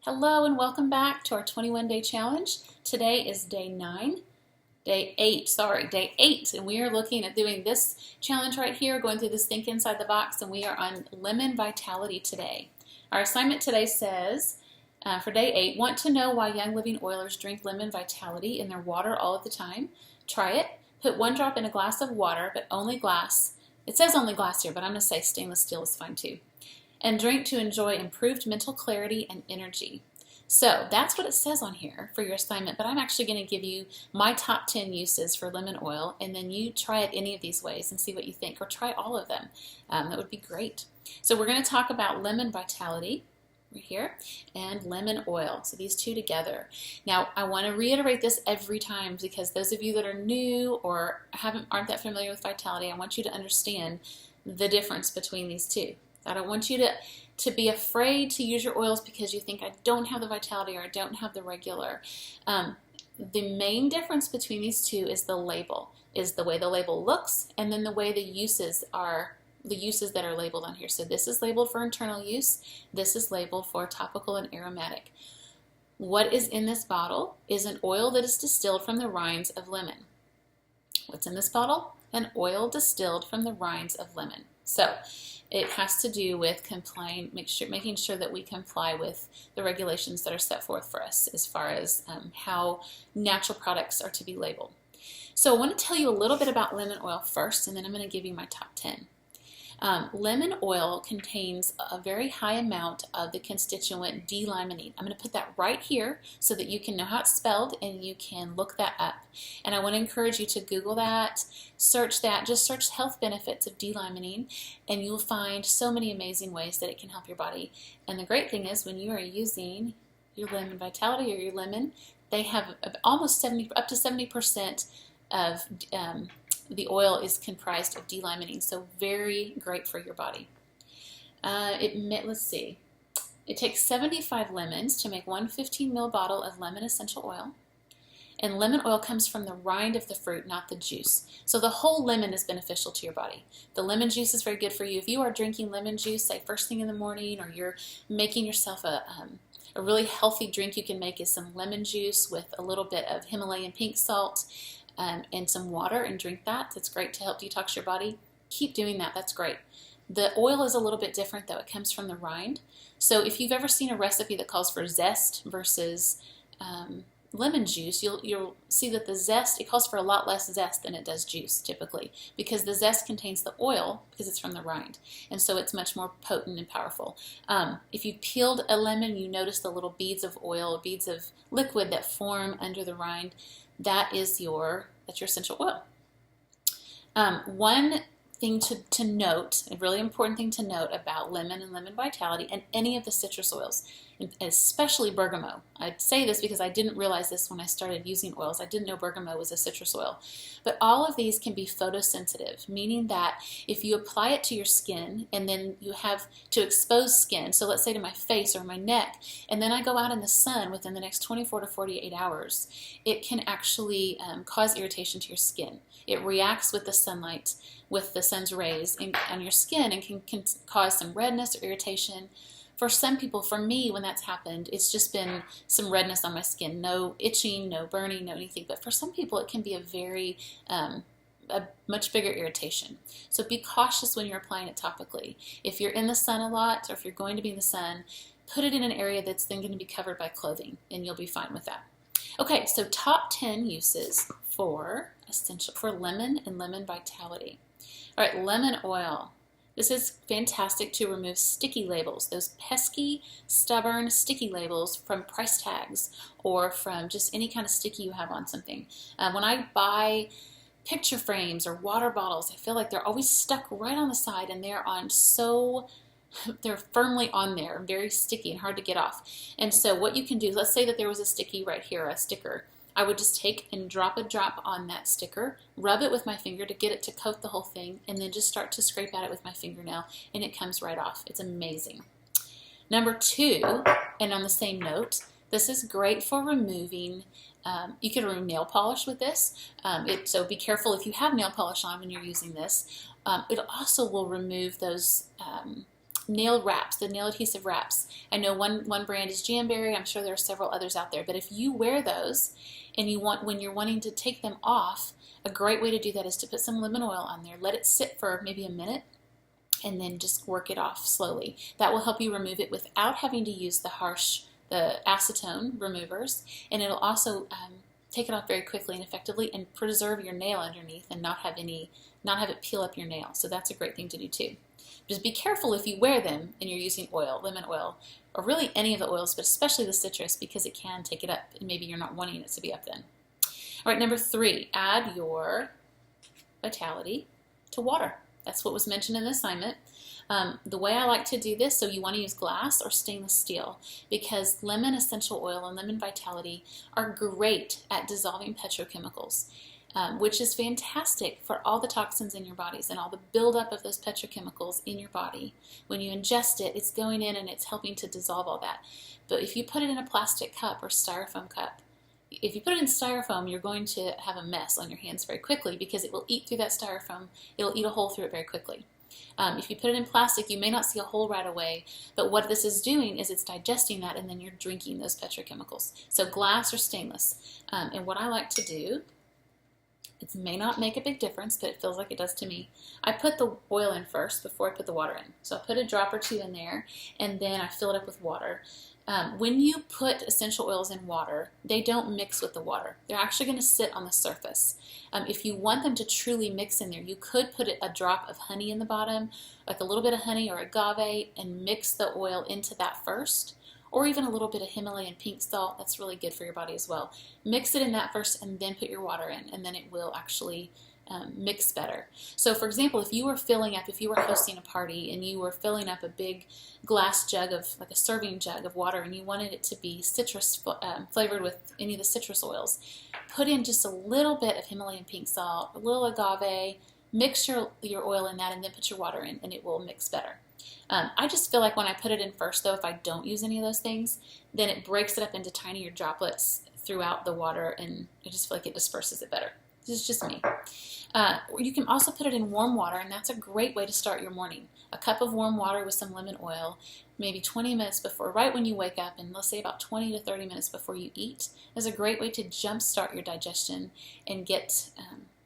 Hello and welcome back to our 21-day challenge. Today is day 8, and we are looking at doing this challenge right here, going through this Think Inside the Box, and we are on Lemon Vitality today. Our assignment today says, for day 8, want to know why young living oilers drink Lemon Vitality in their water all of the time? Try it. Put 1 drop in a glass of water, but only glass. It says only glass here, but I'm going to say stainless steel is fine too. And drink to enjoy improved mental clarity and energy. So that's what it says on here for your assignment, but I'm actually going to give you my top 10 uses for lemon oil, and then you try it any of these ways and see what you think, or try all of them. That would be great. So we're going to talk about Lemon Vitality right here and lemon oil, so these two together. Now I want to reiterate this every time because those of you that are new or aren't that familiar with Vitality, I want you to understand the difference between these two. I don't want you to be afraid to use your oils because you think I don't have the Vitality or I don't have the regular. The main difference between these two is the label, is the way the label looks, and then the way the uses that are labeled on here. So this is labeled for internal use, this is labeled for topical and aromatic. What is in this bottle is an oil that is distilled from the rinds of lemon. What's in this bottle? An oil distilled from the rinds of lemon. So it has to do with making sure that we comply with the regulations that are set forth for us as far as how natural products are to be labeled. So I want to tell you a little bit about lemon oil first, and then I'm going to give you my top 10. Lemon oil contains a very high amount of the constituent D-limonene. I'm going to put that right here so that you can know how it's spelled and you can look that up. And I want to encourage you to Google that, search that, just search health benefits of D-limonene, and you'll find so many amazing ways that it can help your body. And the great thing is when you are using your Lemon Vitality or your lemon, they have almost up to 70% of the oil is comprised of D-limonene, so very great for your body. Let's see. It takes 75 lemons to make one 15 ml bottle of lemon essential oil. And lemon oil comes from the rind of the fruit, not the juice. So the whole lemon is beneficial to your body. The lemon juice is very good for you. If you are drinking lemon juice, say first thing in the morning, or you're making yourself a really healthy drink you can make is some lemon juice with a little bit of Himalayan pink salt, and some water, and drink that. That's great to help detox your body. Keep doing that. That's great. The oil is a little bit different though. It comes from the rind. So if you've ever seen a recipe that calls for zest versus lemon juice, you'll see that the zest, it calls for a lot less zest than it does juice typically, because the zest contains the oil because it's from the rind, and so it's much more potent and powerful. If you peeled a lemon, you notice the little beads of oil, beads of liquid that form under the rind. That's your essential oil. One thing to note, a really important thing to note about lemon and lemon vitality and any of the citrus oils, especially bergamot. I say this because I didn't realize this when I started using oils. I didn't know bergamot was a citrus oil. But all of these can be photosensitive, meaning that if you apply it to your skin and then you have to expose skin, so let's say to my face or my neck, and then I go out in the sun within the next 24 to 48 hours, it can actually cause irritation to your skin. It reacts with the sunlight, with the sun's rays on your skin, and can cause some redness or irritation. For some people, for me, when that's happened, it's just been some redness on my skin. No itching, no burning, no anything. But for some people, it can be a much bigger irritation. So be cautious when you're applying it topically. If you're in the sun a lot, or if you're going to be in the sun, put it in an area that's then going to be covered by clothing, and you'll be fine with that. Okay, so top 10 uses for lemon and lemon vitality. All right, lemon oil. This is fantastic to remove sticky labels, those pesky, stubborn, sticky labels from price tags or from just any kind of sticky you have on something. When I buy picture frames or water bottles, I feel like they're always stuck right on the side, and they're firmly on there, very sticky and hard to get off. And so what you can do, let's say that there was a sticky right here, a sticker. I would just take and drop a drop on that sticker, rub it with my finger to get it to coat the whole thing, and then just start to scrape at it with my fingernail, and it comes right off. It's amazing. Number 2, and on the same note, this is great for removing, you can remove nail polish with this, so be careful if you have nail polish on when you're using this. It also will remove those nail wraps, the nail adhesive wraps. I know one brand is Jamberry. I'm sure there are several others out there. But if you wear those and when you're wanting to take them off, a great way to do that is to put some lemon oil on there. Let it sit for maybe a minute and then just work it off slowly. That will help you remove it without having to use the acetone removers, and it'll also take it off very quickly and effectively and preserve your nail underneath and not have it peel up your nail. So that's a great thing to do too. Just be careful if you wear them and you're using oil, lemon oil, or really any of the oils, but especially the citrus, because it can take it up and maybe you're not wanting it to be up then. All right, number 3, add your Vitality to water. That's what was mentioned in the assignment. The way I like to do this, so you want to use glass or stainless steel, because lemon essential oil and lemon Vitality are great at dissolving petrochemicals, which is fantastic for all the toxins in your bodies and all the buildup of those petrochemicals in your body. When you ingest it, it's going in and it's helping to dissolve all that. But if you put it in a plastic cup or styrofoam cup, if you put it in styrofoam, you're going to have a mess on your hands very quickly because it will eat through that styrofoam. It'll eat a hole through it very quickly. If you put it in plastic, you may not see a hole right away, but what this is doing is it's digesting that and then you're drinking those petrochemicals. So glass or stainless. And what I like to do, it may not make a big difference, but it feels like it does to me. I put the oil in first before I put the water in. So I put a drop or 2 in there, and then I fill it up with water. When you put essential oils in water, they don't mix with the water. They're actually going to sit on the surface. If you want them to truly mix in there, you could put a drop of honey in the bottom, like a little bit of honey or agave, and mix the oil into that first, or even a little bit of Himalayan pink salt. That's really good for your body as well. Mix it in that first and then put your water in, and then it will actually mix better. So for example, if you were hosting a party and you were filling up a big glass jug of, like a serving jug of water, and you wanted it to be citrus flavored with any of the citrus oils, put in just a little bit of Himalayan pink salt, a little agave, mix your oil in that, and then put your water in, and it will mix better. I just feel like when I put it in first, though, if I don't use any of those things, then it breaks it up into tinier droplets throughout the water, and I just feel like it disperses it better. This is just me. You can also put it in warm water, and that's a great way to start your morning. A cup of warm water with some lemon oil, maybe 20 minutes before, right when you wake up, and let's say about 20 to 30 minutes before you eat, is a great way to jumpstart your digestion and get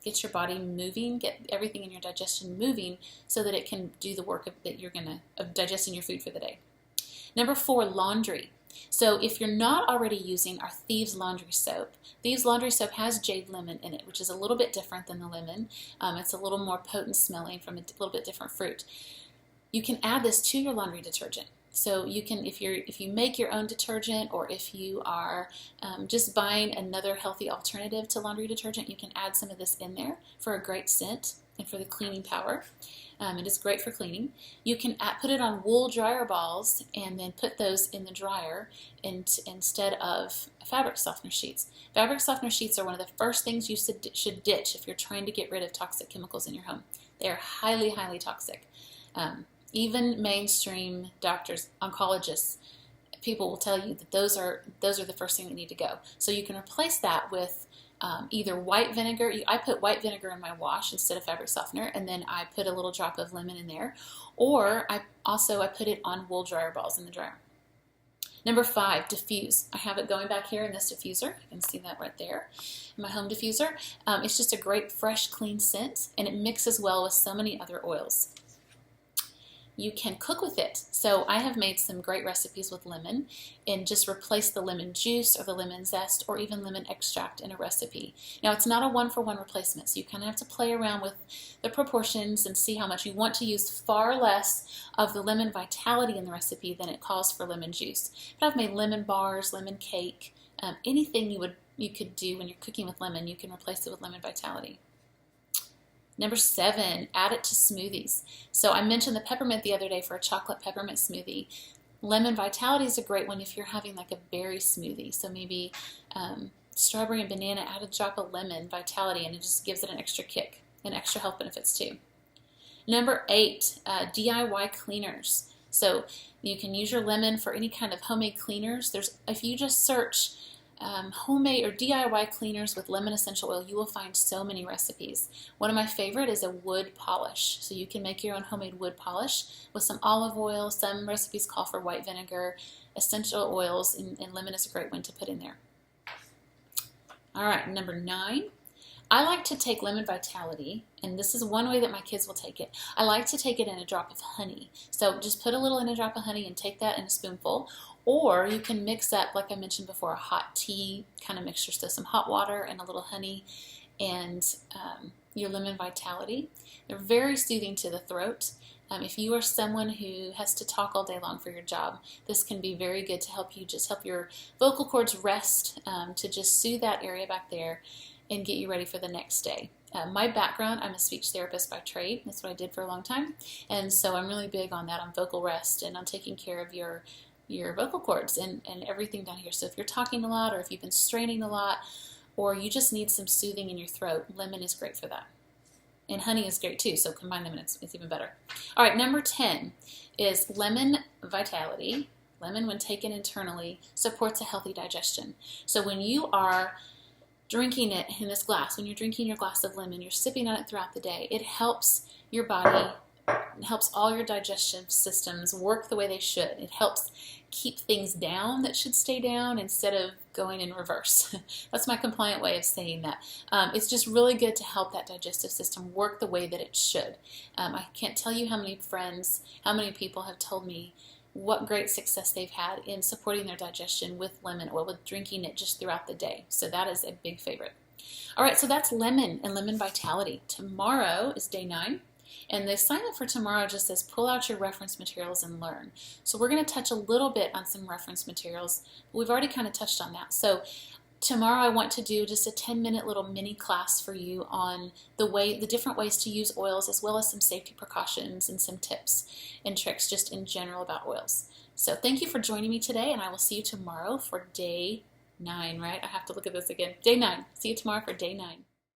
your body moving, get everything in your digestion moving so that it can do the work of digesting your food for the day. Number 4, laundry. So if you're not already using our Thieves Laundry Soap, Thieves Laundry Soap has jade lemon in it, which is a little bit different than the lemon. It's a little more potent smelling from a little bit different fruit. You can add this to your laundry detergent. So you can, if you make your own detergent, or if you are just buying another healthy alternative to laundry detergent, you can add some of this in there for a great scent and for the cleaning power. It is great for cleaning. You can put it on wool dryer balls and then put those in the dryer instead of fabric softener sheets. Fabric softener sheets are one of the first things you should ditch if you're trying to get rid of toxic chemicals in your home. They are highly, highly toxic. Even mainstream doctors, oncologists, people will tell you that those are the first thing that need to go. So you can replace that with either white vinegar. I put white vinegar in my wash instead of fabric softener, and then I put a little drop of lemon in there. Or I put it on wool dryer balls in the dryer. Number 5, diffuse. I have it going back here in this diffuser. You can see that right there, my home diffuser. It's just a great, fresh, clean scent, and it mixes well with so many other oils. You can cook with it. So I have made some great recipes with lemon and just replace the lemon juice or the lemon zest or even lemon extract in a recipe. Now it's not a one-for-one replacement, so you kind of have to play around with the proportions and see how much you want to use. Far less of the lemon Vitality in the recipe than it calls for lemon juice. But I've made lemon bars, lemon cake, anything you could do when you're cooking with lemon, you can replace it with lemon Vitality. Number 7, add it to smoothies. So I mentioned the peppermint the other day for a chocolate peppermint smoothie. Lemon Vitality is a great one if you're having like a berry smoothie. So maybe strawberry and banana, add a drop of lemon Vitality, and it just gives it an extra kick and extra health benefits too. Number 8, DIY cleaners. So you can use your lemon for any kind of homemade cleaners. If you just search homemade or DIY cleaners with lemon essential oil, you will find so many recipes. One of my favorite is a wood polish. So you can make your own homemade wood polish with some olive oil. Some recipes call for white vinegar, essential oils, and lemon is a great one to put in there. All right, number 9. I like to take Lemon Vitality, and this is one way that my kids will take it. I like to take it in a drop of honey. So just put a little in a drop of honey and take that in a spoonful. Or you can mix up, like I mentioned before, a hot tea kind of mixture. So some hot water and a little honey and your Lemon Vitality. They're very soothing to the throat. If you are someone who has to talk all day long for your job, this can be very good to help you just help your vocal cords rest, to just soothe that area back there and get you ready for the next day. My background, I'm a speech therapist by trade. That's what I did for a long time. And so I'm really big on that, on vocal rest and on taking care of your vocal cords and everything down here. So if you're talking a lot or if you've been straining a lot or you just need some soothing in your throat, lemon is great for that. And honey is great too, so combine them and it's even better. All right, number 10 is Lemon Vitality. Lemon, when taken internally, supports a healthy digestion. So when you are drinking it in this glass, when you're drinking your glass of lemon, you're sipping on it throughout the day, it helps your body, it helps all your digestive systems work the way they should. It helps keep things down that should stay down instead of going in reverse. That's my compliant way of saying that. It's just really good to help that digestive system work the way that it should. I can't tell you how many friends, how many people have told me what great success they've had in supporting their digestion with lemon oil, with drinking it just throughout the day. So that is a big favorite. All right, so that's lemon and Lemon Vitality. Tomorrow is day 9. And the assignment for tomorrow just says pull out your reference materials and learn. So we're going to touch a little bit on some reference materials. We've already kind of touched on that. So tomorrow I want to do just a 10-minute little mini class for you on the different ways to use oils, as well as some safety precautions and some tips and tricks just in general about oils. So thank you for joining me today, and I will see you tomorrow for day 9, right? I have to look at this again. Day 9. See you tomorrow for day 9.